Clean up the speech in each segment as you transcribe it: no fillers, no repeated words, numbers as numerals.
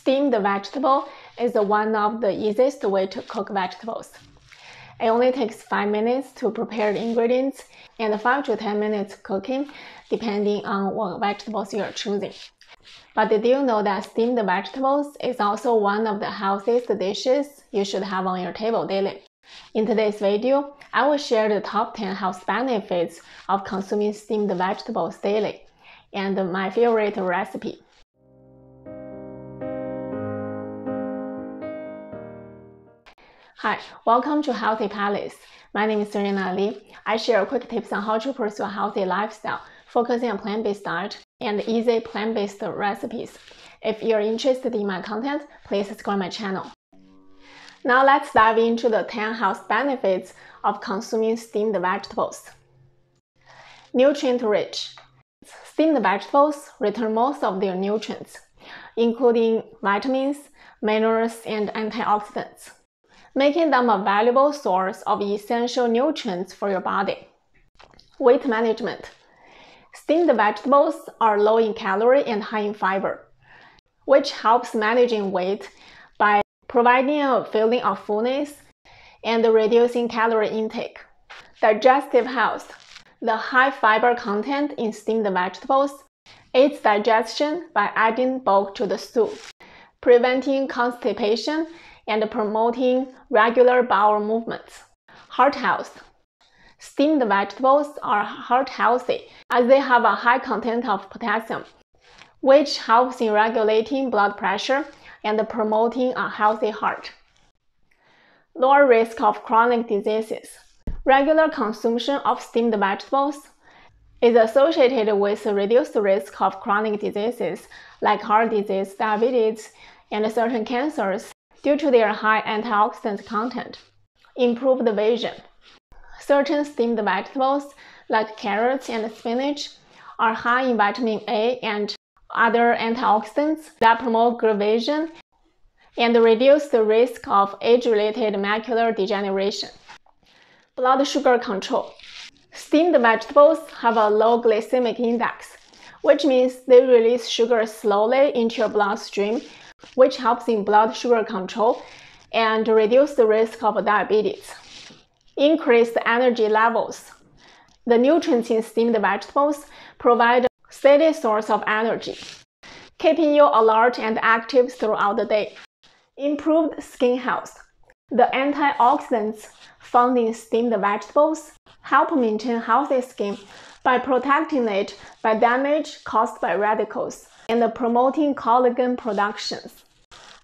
Steamed vegetable is one of the easiest way to cook vegetables. It only takes 5 minutes to prepare the ingredients and 5 to 10 minutes cooking, depending on what vegetables you are choosing. But did you know that steamed vegetables is also one of the healthiest dishes you should have on your table daily? In today's video, I will share the top 10 health benefits of consuming steamed vegetables daily and my favorite recipe. Hi, welcome to Healthy Palace. My name is Serena Lee. I share quick tips on how to pursue a healthy lifestyle, focusing on plant-based diet and easy plant-based recipes. If you're interested in my content, please subscribe my channel. Now let's dive into the 10 health benefits of consuming steamed vegetables. Nutrient-rich. Steamed vegetables return most of their nutrients, including vitamins, minerals, and antioxidants, making them a valuable source of essential nutrients for your body. Weight management. Steamed vegetables are low in calorie and high in fiber, which helps managing weight by providing a feeling of fullness and reducing calorie intake. Digestive health. The high fiber content in steamed vegetables aids digestion by adding bulk to the stew, preventing constipation and promoting regular bowel movements. Heart health. Steamed vegetables are heart healthy as they have a high content of potassium, which helps in regulating blood pressure and promoting a healthy heart. Lower risk of chronic diseases. Regular consumption of steamed vegetables is associated with a reduced risk of chronic diseases like heart disease, diabetes, and certain cancers due to their high antioxidant content. Improved vision. Certain steamed vegetables like carrots and spinach are high in vitamin A and other antioxidants that promote good vision and reduce the risk of age-related macular degeneration. Blood sugar control. Steamed vegetables have a low glycemic index, which means they release sugar slowly into your bloodstream, which helps in blood sugar control and reduce the risk of diabetes. Increased energy levels. The nutrients in steamed vegetables provide a steady source of energy, keeping you alert and active throughout the day. Improved skin health. The antioxidants found in steamed vegetables help maintain healthy skin by protecting it by damage caused by radicals and promoting collagen productions.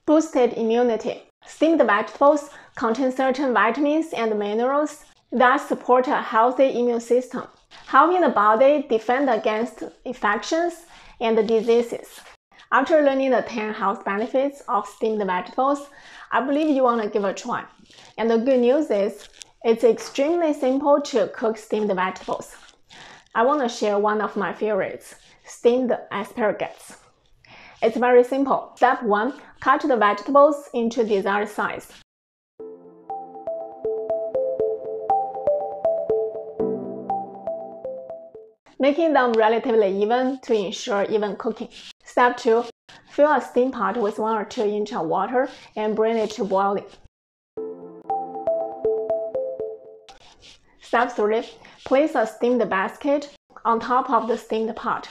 Boosted immunity. Steamed vegetables contain certain vitamins and minerals that support a healthy immune system, helping the body defend against infections and diseases. After learning the 10 health benefits of steamed vegetables, I believe you want to give it a try. And the good news is, it's extremely simple to cook steamed vegetables. I want to share one of my favorites, steamed asparagus. It's very simple. Step 1. Cut the vegetables into desired size. Making them relatively even to ensure even cooking. Step 2. Fill a steam pot with 1 or 2 inches of water and bring it to boiling. Step 3. Place a steamed basket on top of the steamed pot.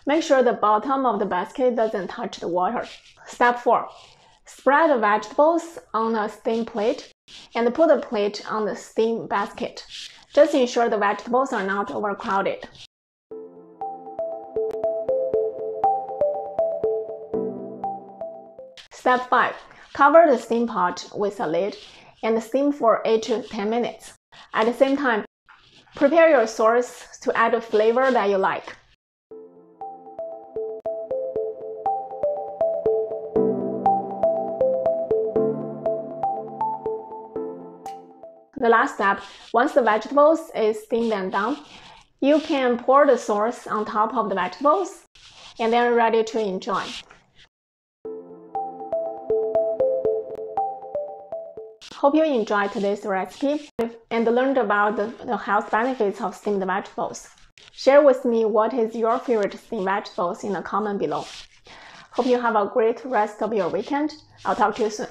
Make sure the bottom of the basket doesn't touch the water. Step 4. Spread the vegetables on a steam plate and put the plate on the steam basket. Just ensure the vegetables are not overcrowded. Step 5. Cover the steam pot with a lid and steam for 8 to 10 minutes. At the same time, prepare your sauce to add a flavor that you like. The last step, once the vegetables is steamed and done, you can pour the sauce on top of the vegetables and then ready to enjoy. Hope you enjoyed today's recipe and learned about the health benefits of steamed vegetables. Share with me what is your favorite steamed vegetables in the comment below. Hope you have a great rest of your weekend. I'll talk to you soon.